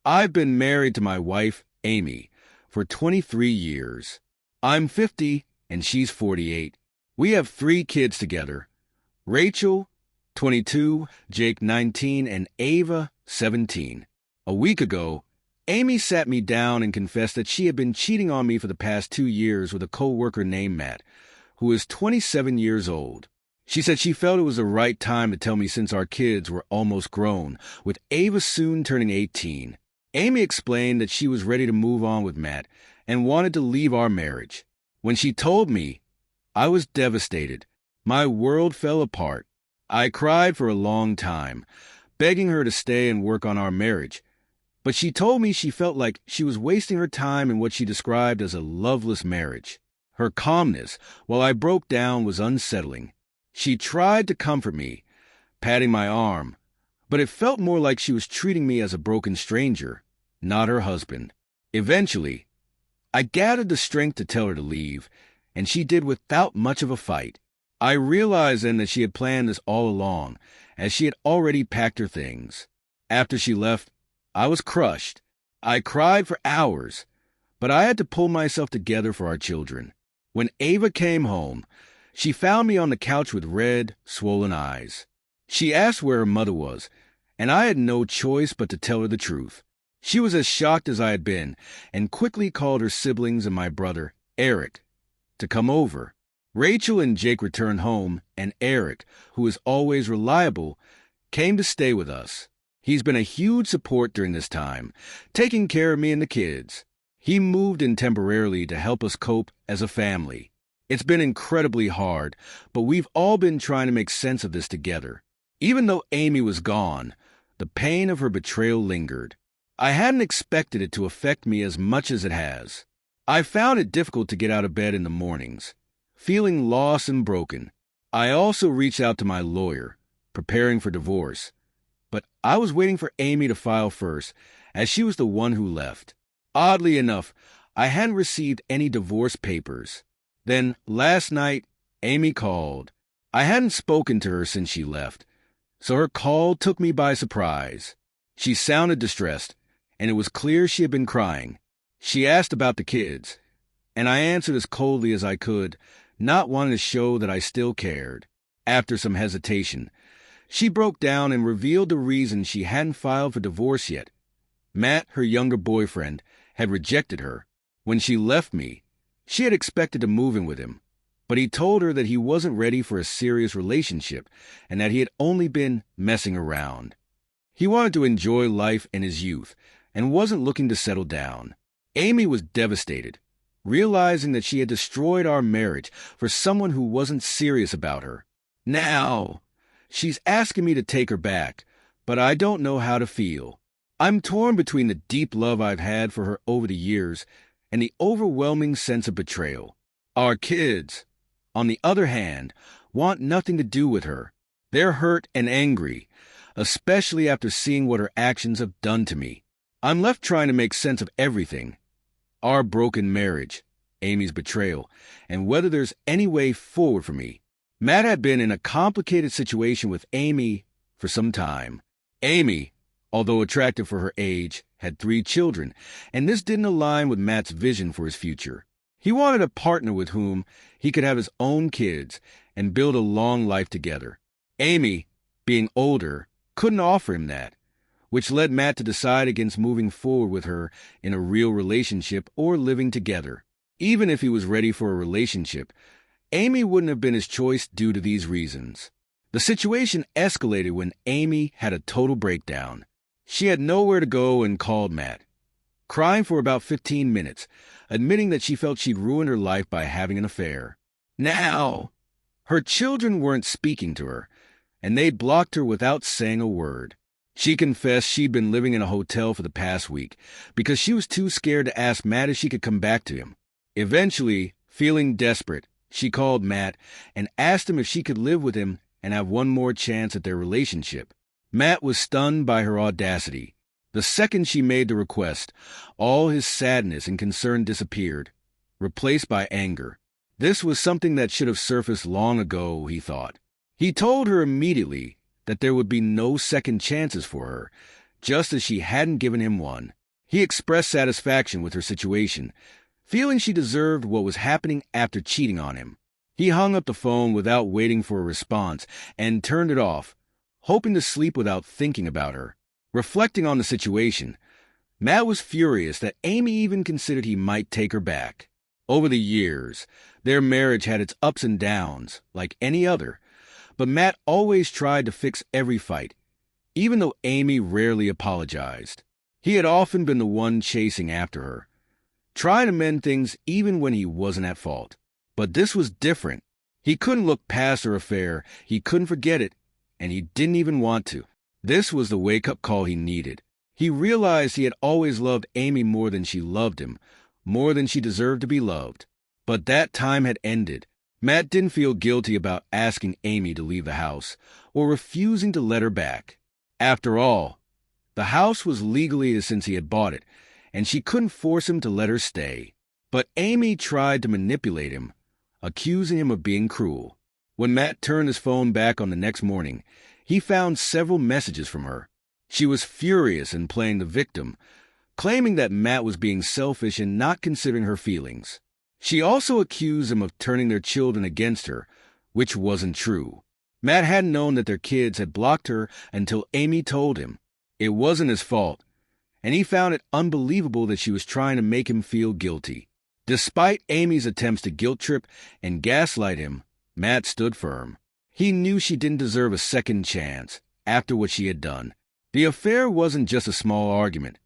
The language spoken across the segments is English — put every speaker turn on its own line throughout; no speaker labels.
I've been married to my wife, Amy, for 23 years. I'm 50 and she's 48. We have 3 kids together. Rachel, 22, Jake, 19, and Ava, 17. A week ago, Amy sat me down and confessed that she had been cheating on me for the past 2 years with a co-worker named Matt, who is 27 years old. She said she felt it was the right time to tell me since our kids were almost grown, with Ava soon turning 18. Amy explained that she was ready to move on with Matt and wanted to leave our marriage. When she told me, I was devastated. My world fell apart. I cried for a long time, begging her to stay and work on our marriage. But she told me she felt like she was wasting her time in what she described as a loveless marriage. Her calmness, while I broke down, was unsettling. She tried to comfort me, patting my arm, but it felt more like she was treating me as a broken stranger, not her husband. Eventually, I gathered the strength to tell her to leave, and she did without much of a fight. I realized then that she had planned this all along, as she had already packed her things. After she left, I was crushed. I cried for hours, but I had to pull myself together for our children. When Ava came home, she found me on the couch with red, swollen eyes. She asked where her mother was, and I had no choice but to tell her the truth. She was as shocked as I had been, and quickly called her siblings and my brother, Eric, to come over. Rachel and Jake returned home, and Eric, who is always reliable, came to stay with us. He's been a huge support during this time, taking care of me and the kids. He moved in temporarily to help us cope as a family. It's been incredibly hard, but we've all been trying to make sense of this together. Even though Amy was gone, the pain of her betrayal lingered. I hadn't expected it to affect me as much as it has. I found it difficult to get out of bed in the mornings, feeling lost and broken. I also reached out to my lawyer, preparing for divorce. But I was waiting for Amy to file first, as she was the one who left. Oddly enough, I hadn't received any divorce papers. Then, last night, Amy called. I hadn't spoken to her since she left, so her call took me by surprise. She sounded distressed, and it was clear she had been crying. She asked about the kids, and I answered as coldly as I could, not wanting to show that I still cared. After some hesitation, she broke down and revealed the reason she hadn't filed for divorce yet. Matt, her younger boyfriend, had rejected her. When she left me, she had expected to move in with him, but he told her that he wasn't ready for a serious relationship and that he had only been messing around. He wanted to enjoy life in his youth and wasn't looking to settle down. Amy was devastated, realizing that she had destroyed our marriage for someone who wasn't serious about her. Now, she's asking me to take her back, but I don't know how to feel. I'm torn between the deep love I've had for her over the years and the overwhelming sense of betrayal. Our kids, on the other hand, want nothing to do with her. They're hurt and angry, especially after seeing what her actions have done to me. I'm left trying to make sense of everything. Our broken marriage, Amy's betrayal, and whether there's any way forward for me. Matt had been in a complicated situation with Amy for some time. Amy, although attractive for her age, had 3 children, and this didn't align with Matt's vision for his future. He wanted a partner with whom he could have his own kids and build a long life together. Amy, being older, couldn't offer him that, which led Matt to decide against moving forward with her in a real relationship or living together. Even if he was ready for a relationship, Amy wouldn't have been his choice due to these reasons. The situation escalated when Amy had a total breakdown. She had nowhere to go and called Matt, crying for about 15 minutes, admitting that she felt she'd ruined her life by having an affair. Now, her children weren't speaking to her, and they'd blocked her without saying a word. She confessed she'd been living in a hotel for the past week because she was too scared to ask Matt if she could come back to him. Eventually, feeling desperate, she called Matt and asked him if she could live with him and have one more chance at their relationship. Matt was stunned by her audacity. The second she made the request, all his sadness and concern disappeared, replaced by anger. This was something that should have surfaced long ago, he thought. He told her immediately that there would be no second chances for her, just as she hadn't given him one. He expressed satisfaction with her situation, feeling she deserved what was happening after cheating on him. He hung up the phone without waiting for a response and turned it off, hoping to sleep without thinking about her. Reflecting on the situation, Matt was furious that Amy even considered he might take her back. Over the years, their marriage had its ups and downs, like any other, but Matt always tried to fix every fight, even though Amy rarely apologized. He had often been the one chasing after her, trying to mend things even when he wasn't at fault. But this was different. He couldn't look past her affair, he couldn't forget it, and he didn't even want to. This was the wake-up call he needed. He realized he had always loved Amy more than she loved him, more than she deserved to be loved. But that time had ended. Matt didn't feel guilty about asking Amy to leave the house, or refusing to let her back. After all, the house was legally his since he had bought it, and she couldn't force him to let her stay. But Amy tried to manipulate him, accusing him of being cruel. When Matt turned his phone back on the next morning, he found several messages from her. She was furious and playing the victim, claiming that Matt was being selfish and not considering her feelings. She also accused him of turning their children against her, which wasn't true. Matt hadn't known that their kids had blocked her until Amy told him. It wasn't his fault, and he found it unbelievable that she was trying to make him feel guilty. Despite Amy's attempts to guilt trip and gaslight him, Matt stood firm. He knew she didn't deserve a second chance after what she had done. The affair wasn't just a small argument.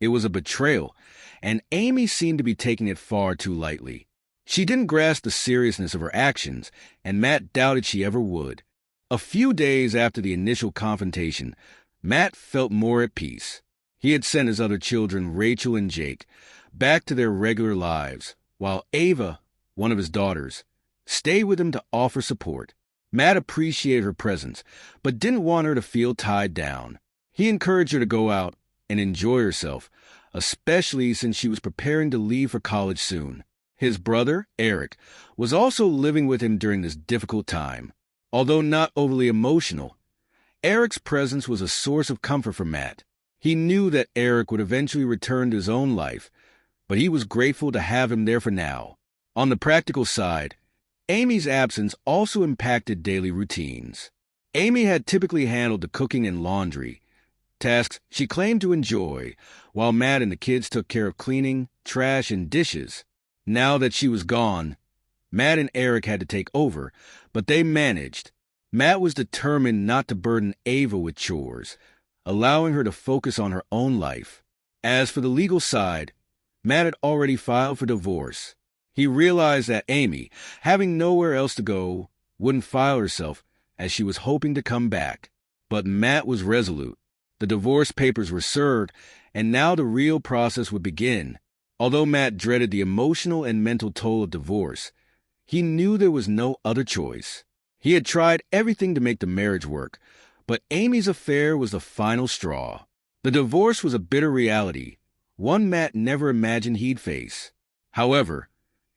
It was a betrayal, and Amy seemed to be taking it far too lightly. She didn't grasp the seriousness of her actions, and Matt doubted she ever would. A few days after the initial confrontation, Matt felt more at peace. He had sent his other children, Rachel and Jake, back to their regular lives, while Ava, one of his daughters, stayed with him to offer support. Matt appreciated her presence, but didn't want her to feel tied down. He encouraged her to go out and enjoy herself, especially since she was preparing to leave for college soon. His brother, Eric, was also living with him during this difficult time. Although not overly emotional, Eric's presence was a source of comfort for Matt. He knew that Eric would eventually return to his own life, but he was grateful to have him there for now. On the practical side, Amy's absence also impacted daily routines. Amy had typically handled the cooking and laundry, tasks she claimed to enjoy, while Matt and the kids took care of cleaning, trash, and dishes. Now that she was gone, Matt and Eric had to take over, but they managed. Matt was determined not to burden Ava with chores, allowing her to focus on her own life. As for the legal side, Matt had already filed for divorce. He realized that Amy, having nowhere else to go, wouldn't file herself as she was hoping to come back. But Matt was resolute. The divorce papers were served, and now the real process would begin. Although Matt dreaded the emotional and mental toll of divorce, he knew there was no other choice. He had tried everything to make the marriage work, but Amy's affair was the final straw. The divorce was a bitter reality, one Matt never imagined he'd face. However,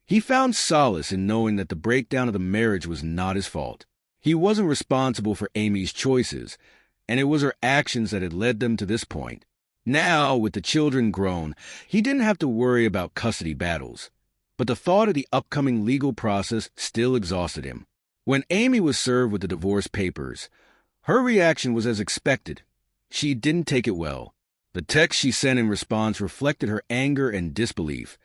he found solace in knowing that the breakdown of the marriage was not his fault. He wasn't responsible for Amy's choices, and it was her actions that had led them to this point. Now, with the children grown, he didn't have to worry about custody battles, but the thought of the upcoming legal process still exhausted him. When Amy was served with the divorce papers, her reaction was as expected. She didn't take it well. The text she sent in response reflected her anger and disbelief.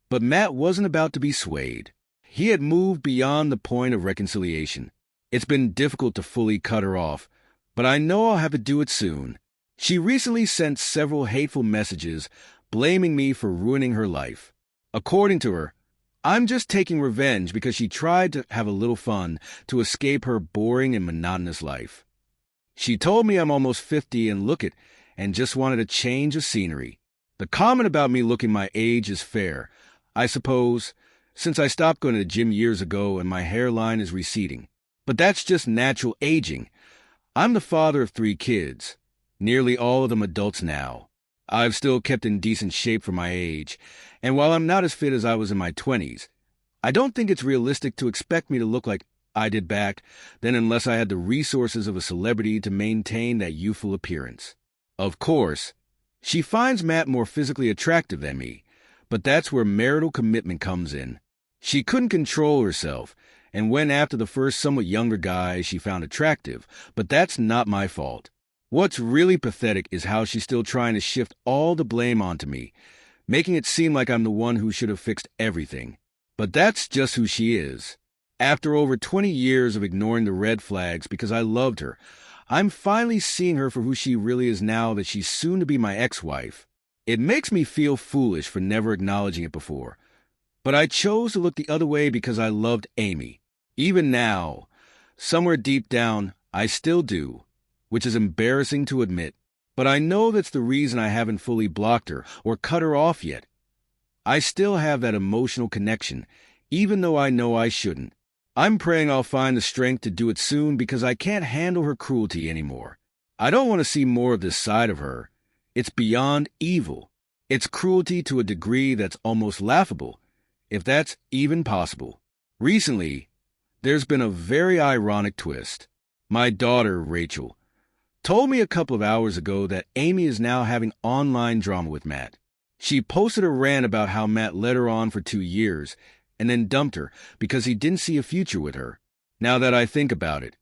But Matt wasn't about to be swayed. He had moved beyond the point of reconciliation. It's been difficult to fully cut her off, but I know I'll have to do it soon. She recently sent several hateful messages blaming me for ruining her life. According to her, I'm just taking revenge because she tried to have a little fun to escape her boring and monotonous life. She told me I'm almost 50 and look it, and just wanted a change of scenery. The comment about me looking my age is fair, I suppose, since I stopped going to the gym years ago and my hairline is receding. But that's just natural aging. I'm the father of 3 kids, nearly all of them adults now. I've still kept in decent shape for my age, and while I'm not as fit as I was in my 20s, I don't think it's realistic to expect me to look like I did back then unless I had the resources of a celebrity to maintain that youthful appearance. Of course, She finds Matt more physically attractive than me, but that's where marital commitment comes in. She couldn't control herself and went after the first somewhat younger guy she found attractive, but that's not my fault. What's really pathetic is how she's still trying to shift all the blame onto me, making it seem like I'm the one who should have fixed everything. But that's just who she is. After over 20 years of ignoring the red flags because I loved her, I'm finally seeing her for who she really is now that she's soon to be my ex-wife. It makes me feel foolish for never acknowledging it before. But I chose to look the other way because I loved Amy. Even now, somewhere deep down, I still do, which is embarrassing to admit. But I know that's the reason I haven't fully blocked her or cut her off yet. I still have that emotional connection, even though I know I shouldn't. I'm praying I'll find the strength to do it soon because I can't handle her cruelty anymore. I don't want to see more of this side of her. It's beyond evil. It's cruelty to a degree that's almost laughable, if that's even possible. Recently, there's been a very ironic twist. My daughter, Rachel, told me a couple of hours ago that Amy is now having online drama with Matt. She posted a rant about how Matt led her on for 2 years and then dumped her because he didn't see a future with her. Now that I think about it,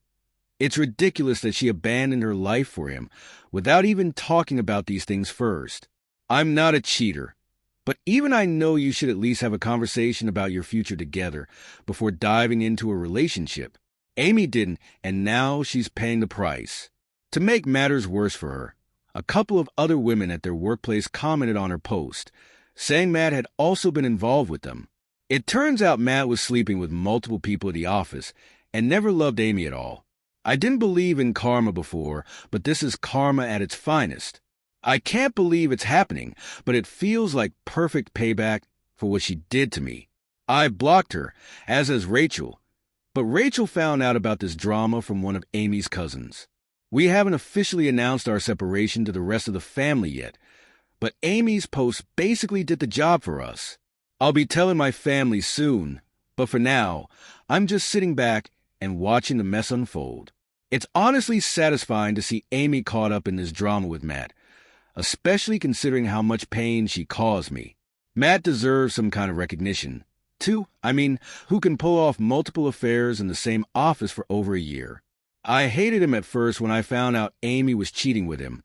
it's ridiculous that she abandoned her life for him without even talking about these things first. I'm not a cheater, but even I know you should at least have a conversation about your future together before diving into a relationship. Amy didn't, and now she's paying the price. To make matters worse for her, a couple of other women at their workplace commented on her post, saying Matt had also been involved with them. It turns out Matt was sleeping with multiple people at the office and never loved Amy at all. I didn't believe in karma before, but this is karma at its finest. I can't believe it's happening, but it feels like perfect payback for what she did to me. I blocked her, as has Rachel, but Rachel found out about this drama from one of Amy's cousins. We haven't officially announced our separation to the rest of the family yet, but Amy's post basically did the job for us. I'll be telling my family soon, but for now, I'm just sitting back and watching the mess unfold. It's honestly satisfying to see Amy caught up in this drama with Matt, especially considering how much pain she caused me. Matt deserves some kind of recognition, too. Who can pull off multiple affairs in the same office for over a year. I hated him at first when I found out Amy was cheating with him,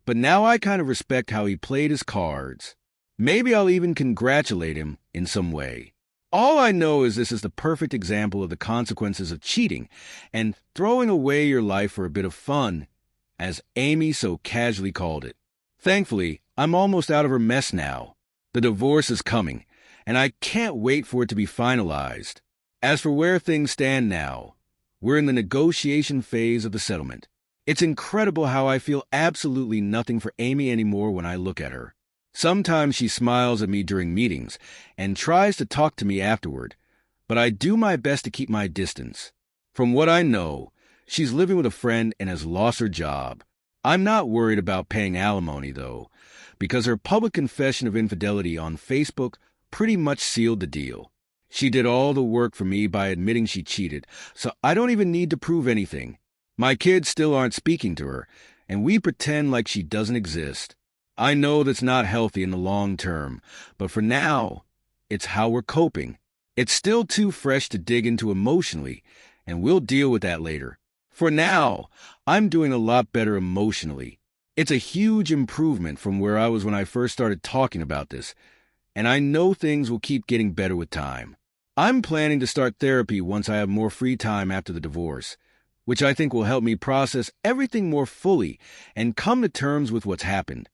but now I kind of respect how he played his cards. Maybe I'll even congratulate him in some way. All I know is this is the perfect example of the consequences of cheating and throwing away your life for a bit of fun, as Amy so casually called it. Thankfully, I'm almost out of her mess now. The divorce is coming, and I can't wait for it to be finalized. As for where things stand now, we're in the negotiation phase of the settlement. It's incredible how I feel absolutely nothing for Amy anymore when I look at her. Sometimes she smiles at me during meetings and tries to talk to me afterward, but I do my best to keep my distance. From what I know, she's living with a friend and has lost her job. I'm not worried about paying alimony, though, because her public confession of infidelity on Facebook pretty much sealed the deal. She did all the work for me by admitting she cheated, so I don't even need to prove anything. My kids still aren't speaking to her, and we pretend like she doesn't exist. I know that's not healthy in the long term, but for now, it's how we're coping. It's still too fresh to dig into emotionally, and we'll deal with that later. For now, I'm doing a lot better emotionally. It's a huge improvement from where I was when I first started talking about this, and I know things will keep getting better with time. I'm planning to start therapy once I have more free time after the divorce, which I think will help me process everything more fully and come to terms with what's happened.